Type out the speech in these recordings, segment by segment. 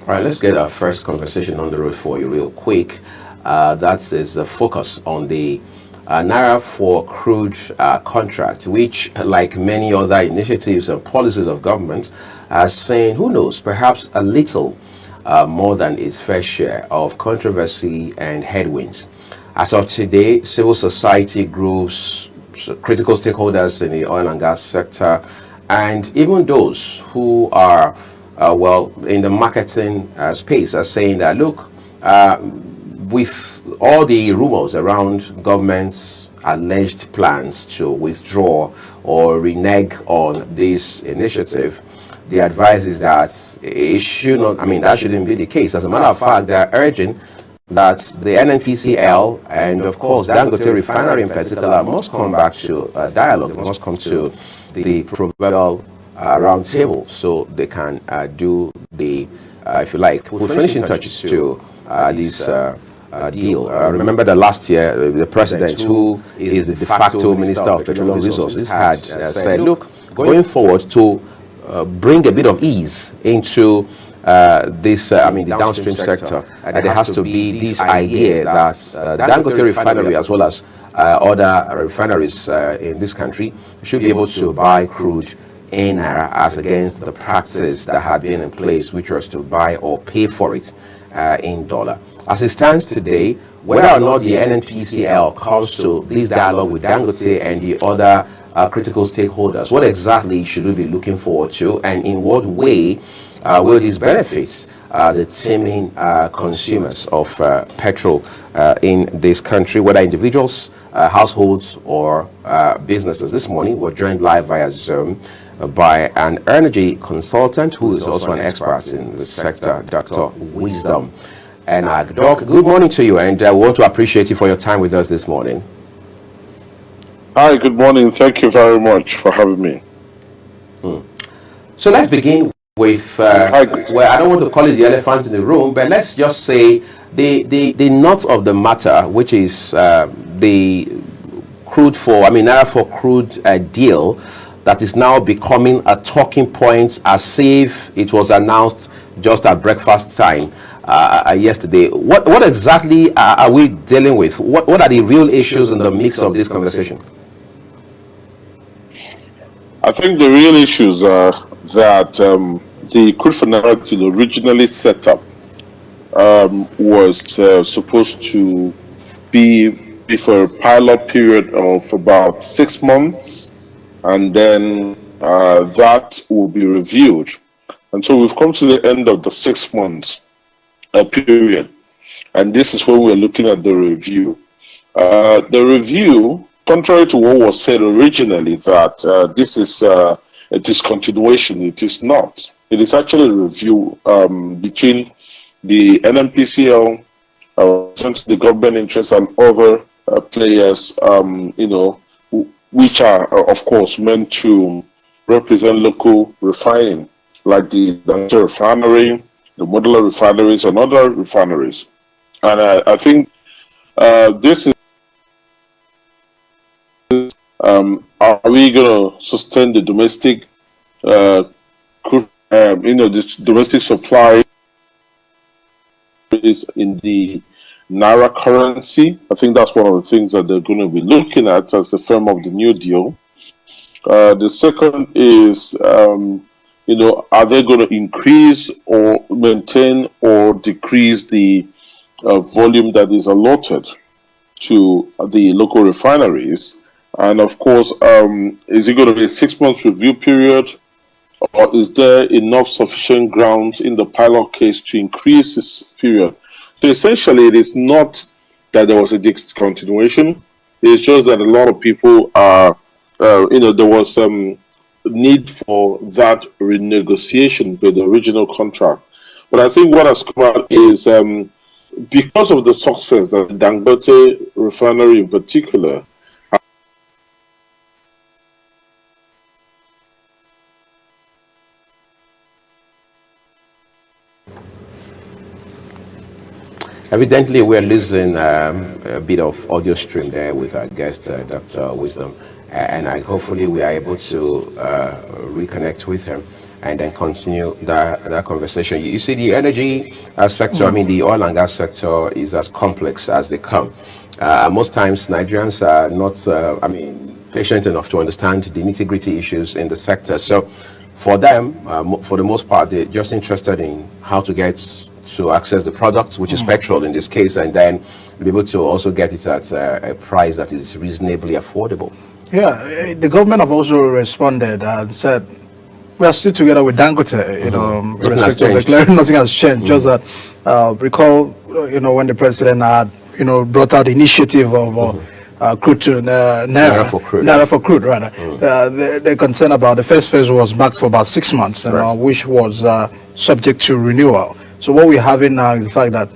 All right, let's get our first conversation on the road for you real quick. That is a focus on the Naira for crude contract, which, like many other initiatives and policies of government, are saying, who knows, perhaps a little more than its fair share of controversy and headwinds. As of today, civil society groups, critical stakeholders in the oil and gas sector, and even those who are, in the marketing space are saying that, look, with all the rumors around government's alleged plans to withdraw or renege on this initiative, the advice is that it should not, that shouldn't be the case. As a matter of fact, they're urging that the NNPCL and, of course, Dangote Refinery in particular must come back to dialogue, must come to the proverbial round table so they can do the, if you like, put finishing touches to this deal. Remember that last year, the president, who is the de facto Minister of Petroleum Resources, had said, look, going forward to bring a bit of ease into the downstream sector, there has to be this idea that the Dangote refinery, as well as other refineries in this country, should be able to buy crude in Naira as against the practice that had been in place, which was to buy or pay for it in dollar. As it stands today, whether or not the NNPCL comes to this dialogue with Dangote and the other critical stakeholders, what exactly should we be looking forward to, and in what way will these benefit the teeming consumers of petrol in this country, whether individuals, households, or businesses? This morning, we're joined live via Zoom by an energy consultant who is also an expert in the sector, Dr. Wisdom. And Doc, good morning to you, and we want to appreciate you for your time with us this morning. Hi, good morning. Thank you very much for having me. So let's begin with, well, I don't want to call it the elephant in the room, but let's just say the nut of the matter, which is the crude for, Naira for crude deal that is now becoming a talking point as if it was announced just at breakfast time yesterday. What exactly are we dealing with? What are the real issues in the mix of this conversation? I think the real issues are that the crude for Naira originally set up was supposed to be for a pilot period of about 6 months, and then that will be reviewed. And so we've come to the end of the 6 months period, and this is when we're looking at the review. The review, contrary to what was said originally, that this is a discontinuation, it is not. It is actually a review between the NNPCL, the government interests, and other players, which are, of course, meant to represent local refining, like the Dangote refinery, the modular refineries, and other refineries. And I think this is, are we going to sustain the domestic, this domestic supply is in the Naira currency? I think that's one of the things that they're going to be looking at as the firm of the New Deal. The second is, are they going to increase or maintain or decrease the volume that is allotted to the local refineries? And of course, is it going to be a 6 month review period, or is there enough sufficient grounds in the pilot case to increase this period? So essentially, it is not that there was a discontinuation. It's just that a lot of people are, there was some need for that renegotiation with the original contract. But I think what has come out is because of the success that the Dangote refinery in particular Evidently, we're losing a bit of audio stream there with our guest, Dr. Wisdom, and hopefully we are able to reconnect with him. and then continue that conversation. You see, the energy sector, I mean, the oil and gas sector is as complex as they come. Most times, Nigerians are not, patient enough to understand the nitty-gritty issues in the sector. So, for them, for the most part, they're just interested in how to get to access the product, which is petrol in this case, and then be able to also get it at a price that is reasonably affordable. Yeah, the government have also responded and said, we are still together with Dangote, irrespective of the nothing has changed. Just that, recall, when the president had, brought out the initiative of crude to Naira for crude. Naira for crude, rather. They're concerned about the first phase was marked for about 6 months, which was subject to renewal. So what we're having now is the fact that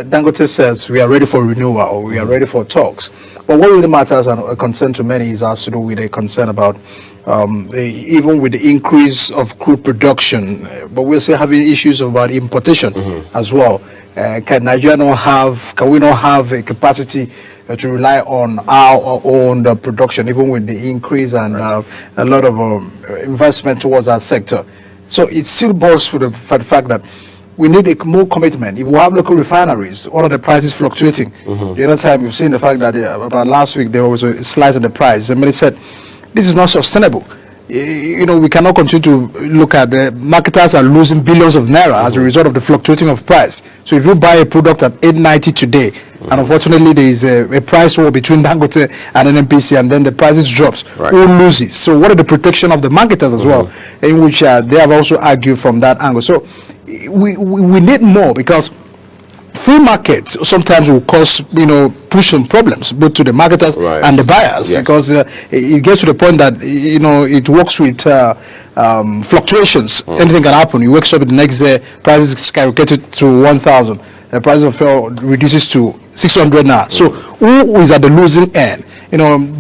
Dangote says we are ready for renewal, or we are ready for talks. But what really matters and a concern to many is has to do with a concern about even with the increase of crude production, but we're still having issues about importation as well. Can we not have a capacity to rely on our own production, even with the increase and a lot of investment towards that sector? So it still boils for the fact that we need a more commitment. If we have local refineries, all of the prices fluctuating. The other time we've seen the fact that about last week there was a slice in the price. Somebody said, this is not sustainable. We cannot continue to look at the marketers are losing billions of naira as a result of the fluctuating of price. So if you buy a product at 890 today, and unfortunately there is a price war between Dangote and NNPC, and then the prices drops, who loses? So what are the protection of the marketers as well, in which they have also argued from that angle. So we need more, because free markets sometimes will cause push some problems both to the marketers and the buyers, because it gets to the point that it works with fluctuations. Anything can happen. You wake up the next day, prices skyrocketed to 1,000, the price of fuel reduces to 600 now. So who is at the losing end?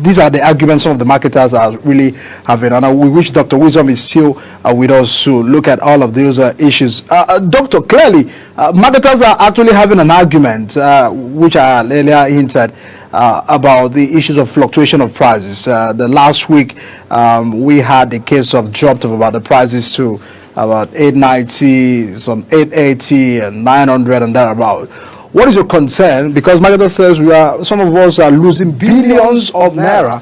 These are the arguments some of the marketers are really having, and we wish Dr. Wisdom is still with us to look at all of those issues. Doctor, clearly, marketers are actually having an argument, which I earlier hinted, about the issues of fluctuation of prices. The last week, we had the case of drop of about the prices to about 890, some 880, and 900, and thereabout. What is your concern? Because marketer says some of us are losing billions of naira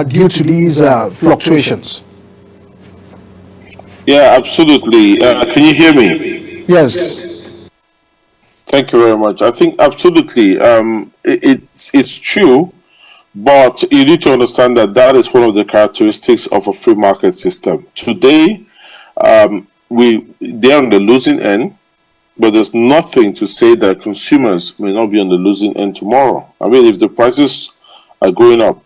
due to these fluctuations. Yeah, absolutely. Can you hear me? Yes. Thank you very much. I think absolutely, it's true, but you need to understand that is one of the characteristics of a free market system. Today, they're on the losing end. But there's nothing to say that consumers may not be on the losing end tomorrow. I mean, if the prices are going up,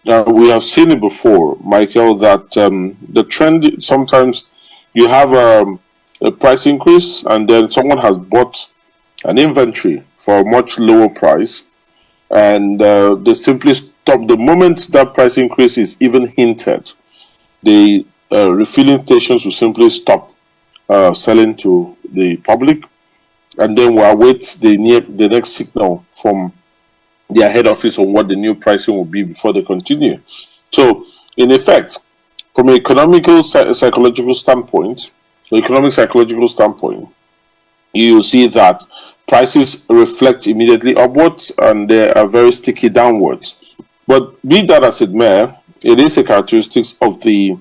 now we have seen it before, Michael, that the trend, sometimes you have a price increase and then someone has bought an inventory for a much lower price, and they simply stop. The moment that price increase is even hinted, the refilling stations will simply stop selling to the public, and then we await the next signal from their head office on what the new pricing will be before they continue. So, in effect, from an economic psychological standpoint, you see that prices reflect immediately upwards and they are very sticky downwards. But be that as it may, it is a characteristic of the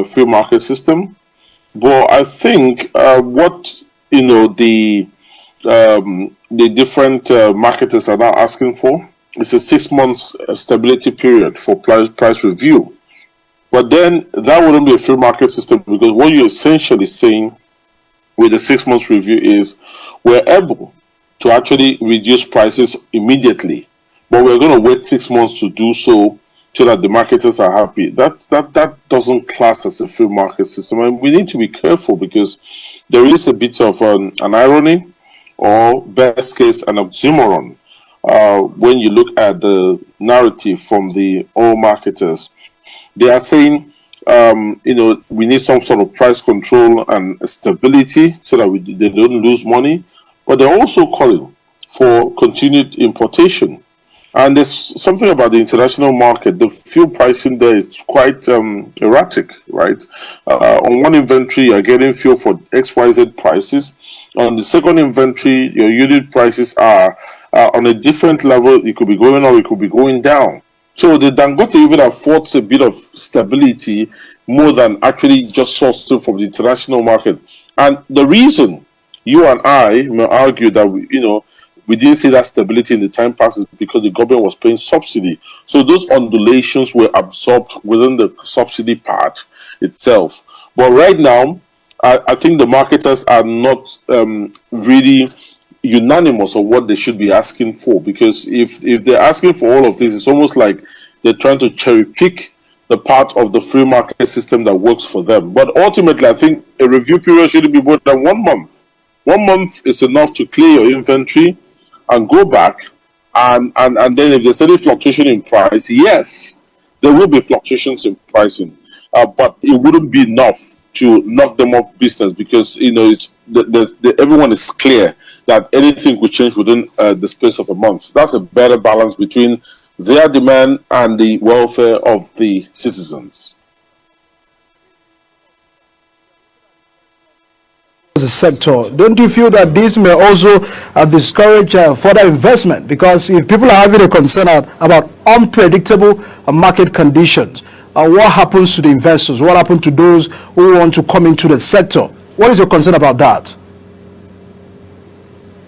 free market system. But I think what the different marketers are now asking for is a 6 months stability period for price review. But then that wouldn't be a free market system, because what you're essentially saying with the 6 months review is we're able to actually reduce prices immediately, but we're going to wait 6 months to do so that the marketers are happy. That doesn't class as a free market system, and we need to be careful, because there is a bit of an irony, or best case an oxymoron, when you look at the narrative from the oil marketers. They are saying we need some sort of price control and stability so that they don't lose money, but they're also calling for continued importation. And there's something about the international market. The fuel pricing there is quite erratic, right? On one inventory, you're getting fuel for XYZ prices. On the second inventory, your unit prices are on a different level. It could be going up, it could be going down. So the Dangote even affords a bit of stability more than actually just sourcing from the international market. And the reason you and I may argue that we didn't see that stability in the time past is because the government was paying subsidy. So those undulations were absorbed within the subsidy part itself. But right now, I think the marketers are not really unanimous on what they should be asking for, because if they're asking for all of this, it's almost like they're trying to cherry pick the part of the free market system that works for them. But ultimately, I think a review period shouldn't be more than 1 month. 1 month is enough to clear your inventory and go back, and then if there's any fluctuation in price, yes, there will be fluctuations in pricing, but it wouldn't be enough to knock them off business, because everyone is clear that anything could change within the space of a month. That's a better balance between their demand and the welfare of the citizens. The sector, don't you feel that this may also discourage further investment? Because if people are having a concern about unpredictable market conditions, what happens to the investors? What happens to those who want to come into the sector? What is your concern about that?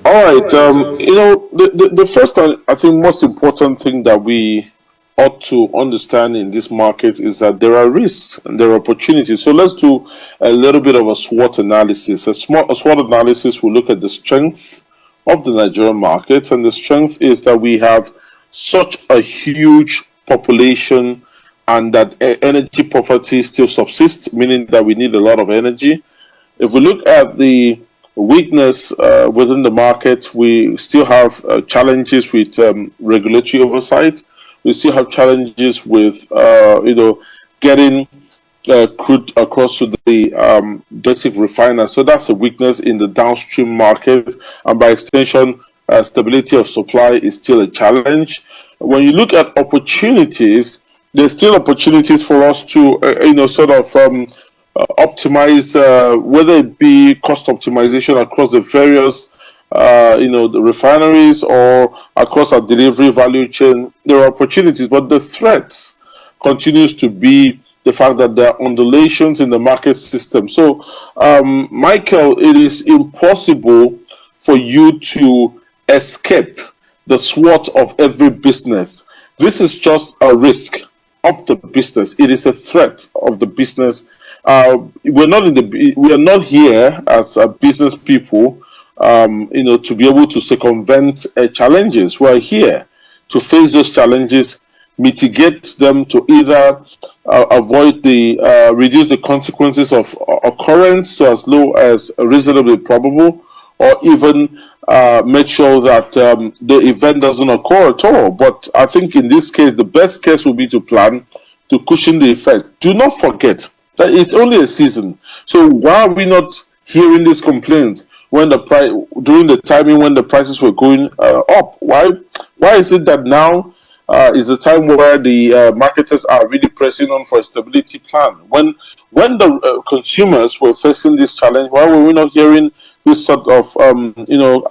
All right, the first and I think most important thing that we ought to understand in this market is that there are risks and there are opportunities. So let's do a little bit of a SWOT analysis. A SWOT analysis will look at the strength of the Nigerian market, and the strength is that we have such a huge population and that energy poverty still subsists, meaning that we need a lot of energy. If we look at the weakness within the market, we still have challenges with regulatory oversight. We still have challenges with, getting crude across to the basic refiners. So that's a weakness in the downstream market, and by extension, stability of supply is still a challenge. When you look at opportunities, there's still opportunities for us to, optimize, whether it be cost optimization across the various the refineries or across our delivery value chain. There are opportunities, but the threat continues to be the fact that there are undulations in the market system. So, Michael, it is impossible for you to escape the SWOT of every business. This is just a risk of the business. It is a threat of the business. We are not here as business people to be able to circumvent challenges. We're here to face those challenges, mitigate them, to either avoid reduce the consequences of occurrence to as low as reasonably probable, or even make sure that the event doesn't occur at all. But I think in this case, the best case will be to plan to cushion the effect. Do not forget that it's only a season. So why are we not hearing these complaints when during the timing when the prices were going up? Why is it that now is the time where the marketers are really pressing on for a stability plan? When the consumers were facing this challenge, why were we not hearing this sort of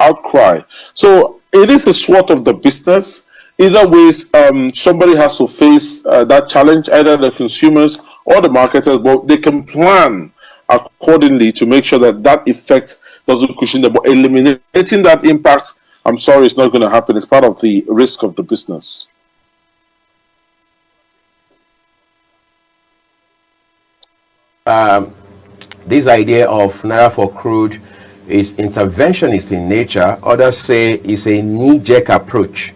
outcry? So it is a SWOT of the business. Either ways, somebody has to face that challenge, either the consumers or the marketers, but they can plan accordingly to make sure that that effect doesn't cushion them. But eliminating that impact, I'm sorry, it's not going to happen. It's part of the risk of the business. This idea of Naira for crude is interventionist in nature. Others say it's a knee-jerk approach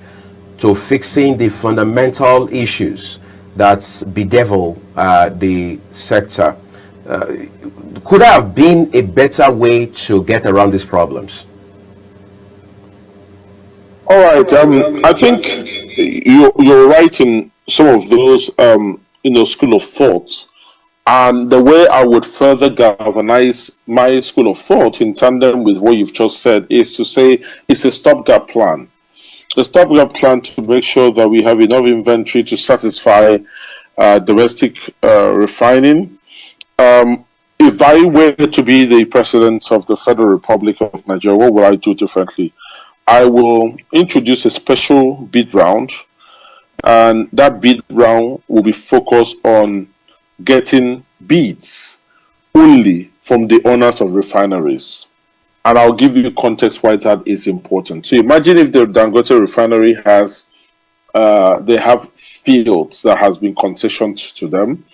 to fixing the fundamental issues that bedevil the sector. Could there have been a better way to get around these problems? All right. I think you're right in some of those school of thought. And the way I would further galvanize my school of thought in tandem with what you've just said is to say it's a stopgap plan. a stopgap plan to make sure that we have enough inventory to satisfy domestic refining. If I were to be the president of the Federal Republic of Nigeria, what would I do differently? I will introduce a special bid round, and that bid round will be focused on getting bids only from the owners of refineries. And I'll give you context why that is important. So imagine if the Dangote refinery has, they have fields that has been concessioned to them,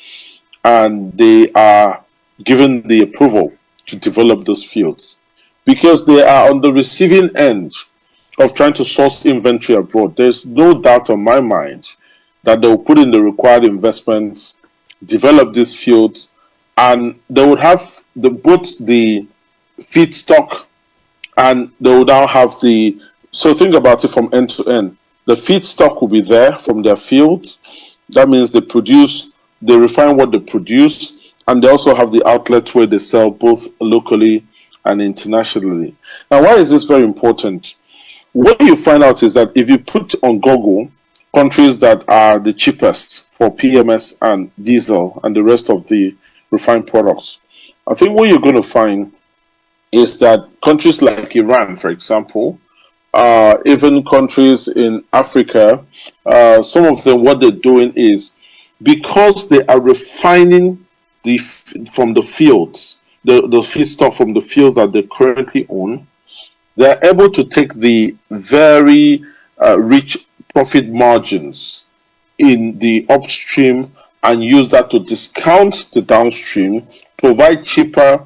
and they are given the approval to develop those fields. Because they are on the receiving end of trying to source inventory abroad, there's no doubt on my mind that they'll put in the required investments, develop these fields, and they would have both the feedstock and they will now have the, so think about it from end to end. The feedstock will be there from their fields. That means they refine what they produce, and they also have the outlets where they sell both locally and internationally. Now, why is this very important? What you find out is that if you put on Google countries that are the cheapest for PMS and diesel and the rest of the refined products, I think what you're going to find is that countries like Iran, for example, even countries in Africa, some of them, what they're doing is, because they are refining from the fields, the feedstock from the fields that they currently own, they're able to take the very rich profit margins in the upstream and use that to discount the downstream, provide cheaper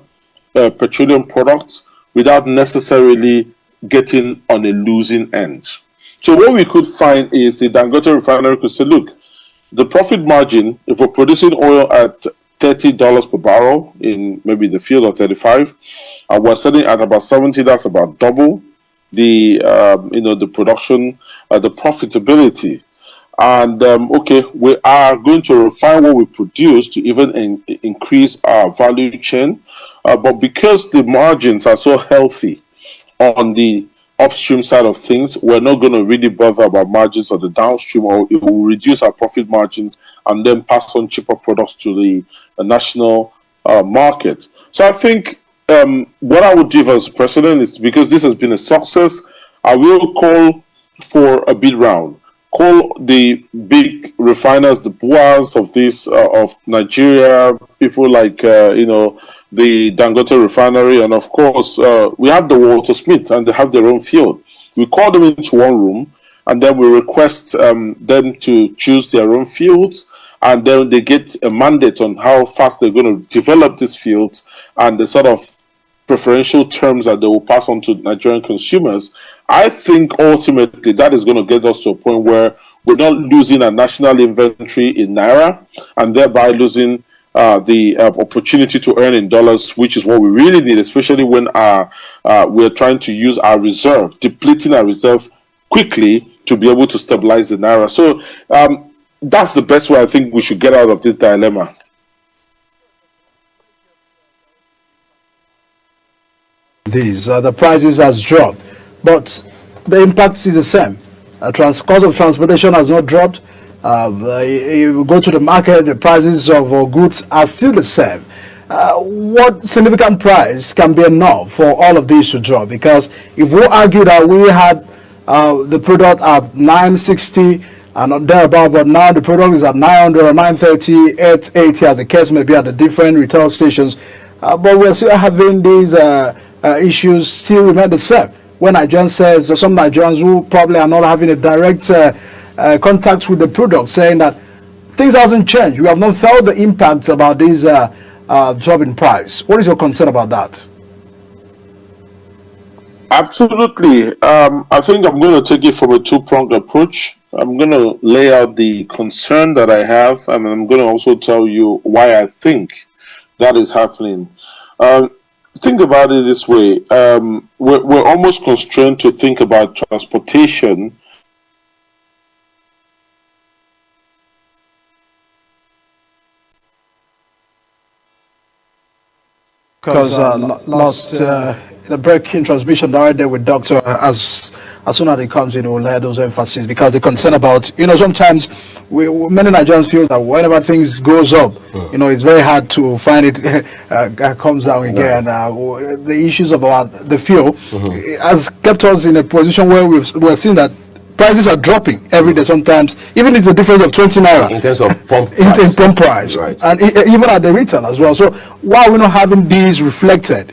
petroleum products without necessarily getting on a losing end. So what we could find is the Dangote refinery could say, look, the profit margin, if we're producing oil at $30 per barrel in maybe the field, or 35, and we're selling at about 70, that's about double the the production, the profitability. And okay, we are going to refine what we produce to even increase our value chain, but because the margins are so healthy on the upstream side of things, we're not going to really bother about margins on the downstream, or it will reduce our profit margins and then pass on cheaper products to the national market. So I think what I would do as president is, because this has been a success, I will call for a bid round. Call the big refiners, the boas of this of Nigeria, people like the Dangote refinery, and of course we have the Walter Smith, and they have their own field. We call them into one room, and then we request them to choose their own fields, and then they get a mandate on how fast they're going to develop these fields and the sort of preferential terms that they will pass on to Nigerian consumers. I think ultimately that is going to get us to a point where we're not losing a national inventory in Naira, and thereby losing the opportunity to earn in dollars, which is what we really need, especially when we're trying to use our reserve, depleting our reserve quickly to be able to stabilize the Naira. So that's the best way I think we should get out of this dilemma. The prices has dropped, but the impact is the same. Cost of transportation has not dropped. You go to the market, the prices of goods are still the same. What significant price can be enough for all of these to drop? Because if we argue that we had the product at 960 and thereabout, but now the product is at 900 or 930, 880, as the case may be, at the different retail stations, but we're still having these issues still remain the same. When Nigerians says, some Nigerians who probably are not having a direct contact with the product, saying that things hasn't changed. We have not felt the impacts about this drop in price. What is your concern about that? Absolutely. I think I'm going to take it from a two-pronged approach. I'm going to lay out the concern that I have, and I'm going to also tell you why I think that is happening. Think about it this way. We're almost constrained to think about transportation because lost the breaking transmission right there with Doctor. As soon as it comes in, we'll let those emphasis because the concern about sometimes many Nigerians feel that whenever things goes up, it's very hard to find it comes down again. The issues about the fuel has kept us in a position where we're seeing that prices are dropping every day. Sometimes even it's a difference of 20 naira in terms of pump price. In pump price, right. And even at the retail as well. So why are we not having these reflected,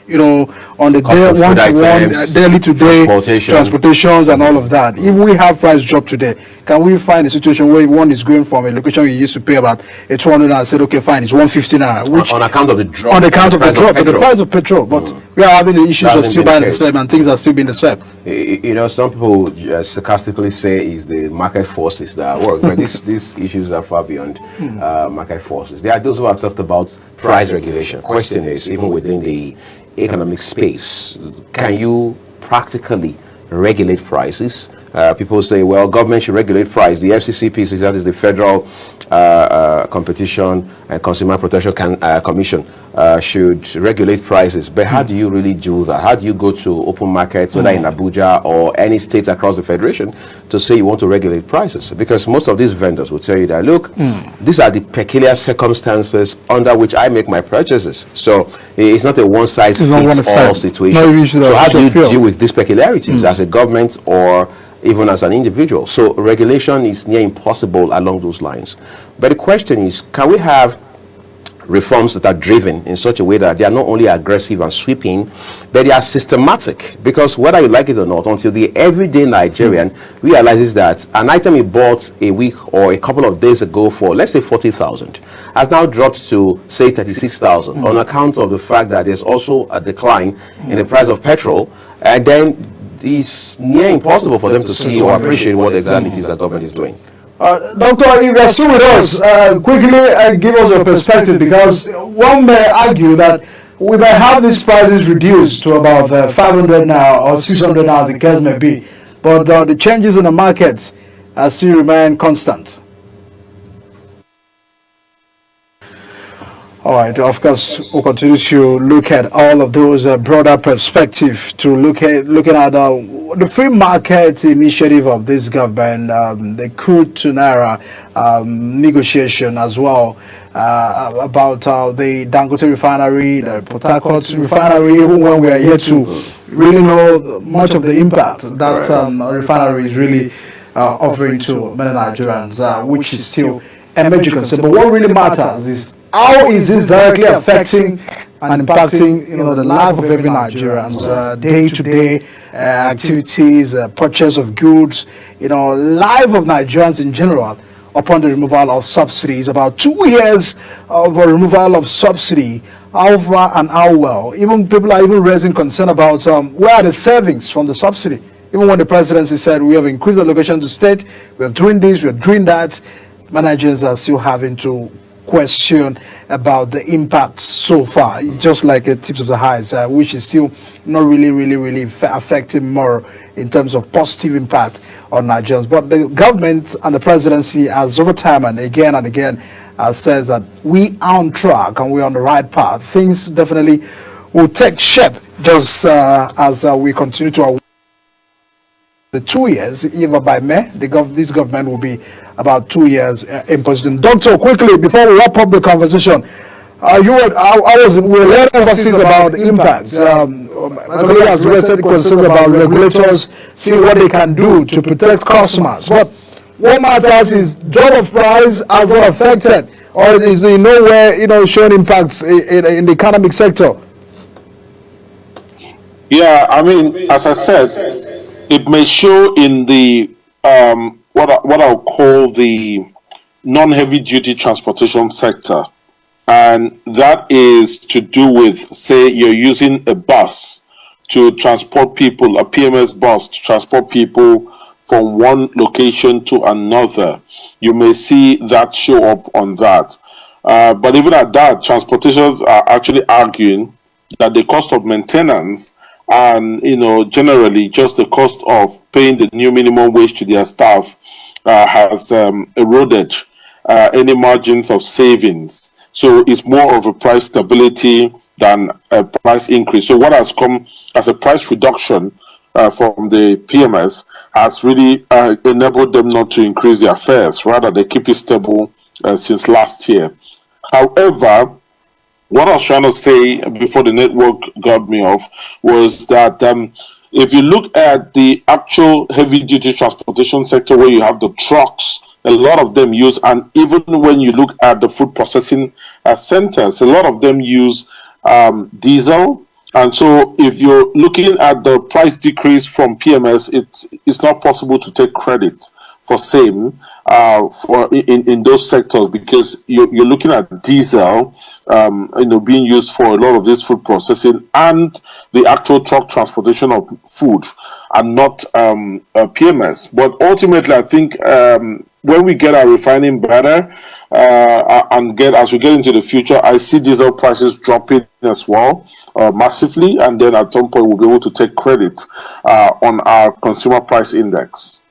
on the day one-to-one, daily-to-day transportations and all of that? If we have price drop today, can we find a situation where one is going from a location you used to pay about a 200 and said, okay, fine, it's 150 naira, which on account of the drop, on account of the drop in the price of petrol, but we are having the issues of still buying the same and things are still being the same. Some people sarcastically say is the market forces that work, but these issues are far beyond market forces. There are those who have talked about price regulation. Question is, even within the economic space, can you practically regulate prices? People say, well, government should regulate price. The FCCP says that is the Federal Competition and Consumer Protection Commission should regulate prices. But how do you really do that? How do you go to open markets, whether in Abuja or any state across the Federation, to say you want to regulate prices? Because most of these vendors will tell you that, look, these are the peculiar circumstances under which I make my purchases. So it's not a one-size-fits-all situation. So how do you deal with these peculiarities as a government or even as an individual? So regulation is near impossible along those lines. But the question is, can we have reforms that are driven in such a way that they are not only aggressive and sweeping, but they are systematic? Because whether you like it or not, until the everyday Nigerian realizes that an item he bought a week or a couple of days ago for, let's say, 40,000 has now dropped to, say, 36,000 on account of the fact that there's also a decline in the price of petrol, and then it's near impossible for them to see or appreciate what exactly it is the government is doing. Doctor, if you're still with us, quickly give us your perspective, because one may argue that we may have these prices reduced to about 500 now or 600 now, the case may be, but the changes in the markets still remain constant. All right, of course, we'll continue to look at all of those broader perspective to looking at the free market initiative of this government, the Crude to Naira negotiation as well, about the Dangote refinery, the Port Harcourt refinery, even when we are yet to really know much of the impact that refinery is really offering to many Nigerians, which is still a major concern. But what really matters is, how is this directly affecting and impacting, the life of every Nigerian, day-to-day activities, purchase of goods, life of Nigerians in general, upon the removal of subsidies? About 2 years of a removal of subsidy, how far and how well? Even people are even raising concern about where are the savings from the subsidy? Even when the presidency said we have increased the allocation to state, we're doing this, we're doing that, managers are still having to question about the impact so far, just like a tips of the highs, which is still not really affecting more in terms of positive impact on Nigerians. But the government and the presidency has over time and again says that we are on track and we're on the right path. Things definitely will take shape just as we continue to the 2 years, even by May, this government will be about 2 years in position. Doctor, quickly, before we wrap up the conversation, we were laying emphasis about the impact. My colleague has raised concerns about regulators, see what they can do to protect customers. But what matters is drop of price has not affected, or is in no way, showing impacts in the economic sector. Yeah, I mean, as I said, it may show in the what I'll call the non-heavy duty transportation sector, and that is to do with, say, you're using a bus to transport people, a PMS bus to transport people from one location to another. You may see that show up on that. But even at that, transportations are actually arguing that the cost of maintenance and generally just the cost of paying the new minimum wage to their staff has eroded any margins of savings. So it's more of a price stability than a price increase. So what has come as a price reduction from the PMS has really enabled them not to increase their fares. Rather, they keep it stable since last year. However, what I was trying to say before the network got me off was that if you look at the actual heavy duty transportation sector where you have the trucks, a lot of them use, and even when you look at the food processing centers, a lot of them use diesel. And so if you're looking at the price decrease from PMS, it's not possible to take credit for same in those sectors, because you're looking at diesel being used for a lot of this food processing and the actual truck transportation of food, and not PMS. But ultimately, I think when we get our refining better as we get into the future, I see diesel prices dropping as well massively, and then at some point we'll be able to take credit on our consumer price index.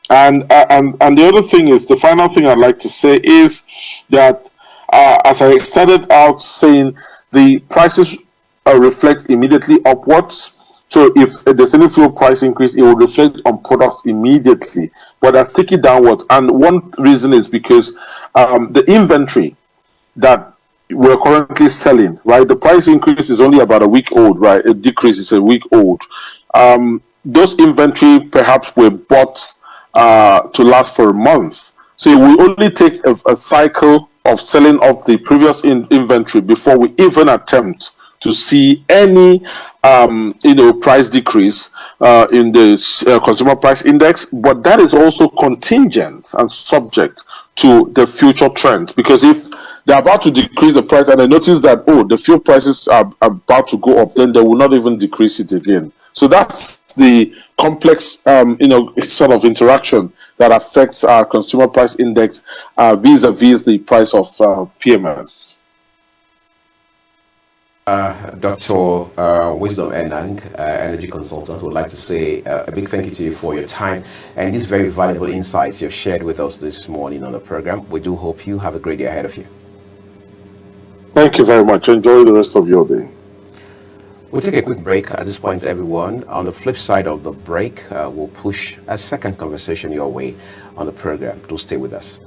And the other thing is, the final thing I'd like to say is that as I started out saying, the prices reflect immediately upwards. So if there's any fuel price increase, it will reflect on products immediately, but that's taken downwards. And one reason is because the inventory that we're currently selling, right? The price increase is only about a week old, right? A decrease is a week old. Those inventory perhaps were bought to last for a month. So it will only take a cycle of selling off the previous inventory before we even attempt to see any price decrease in the consumer price index. But that is also contingent and subject to the future trend, because if they're about to decrease the price and they notice that the fuel prices are about to go up, then they will not even decrease it again. So that's the complex sort of interaction that affects our consumer price index vis-a-vis the price of PMS. Dr. Wisdom Enang, energy consultant, would like to say a big thank you to you for your time and these very valuable insights you've shared with us this morning on the program. We do hope you have a great day ahead of you. Thank you very much. Enjoy the rest of your day. We'll take a quick break at this point, everyone. On the flip side of the break, we'll push a second conversation your way on the program. Do stay with us.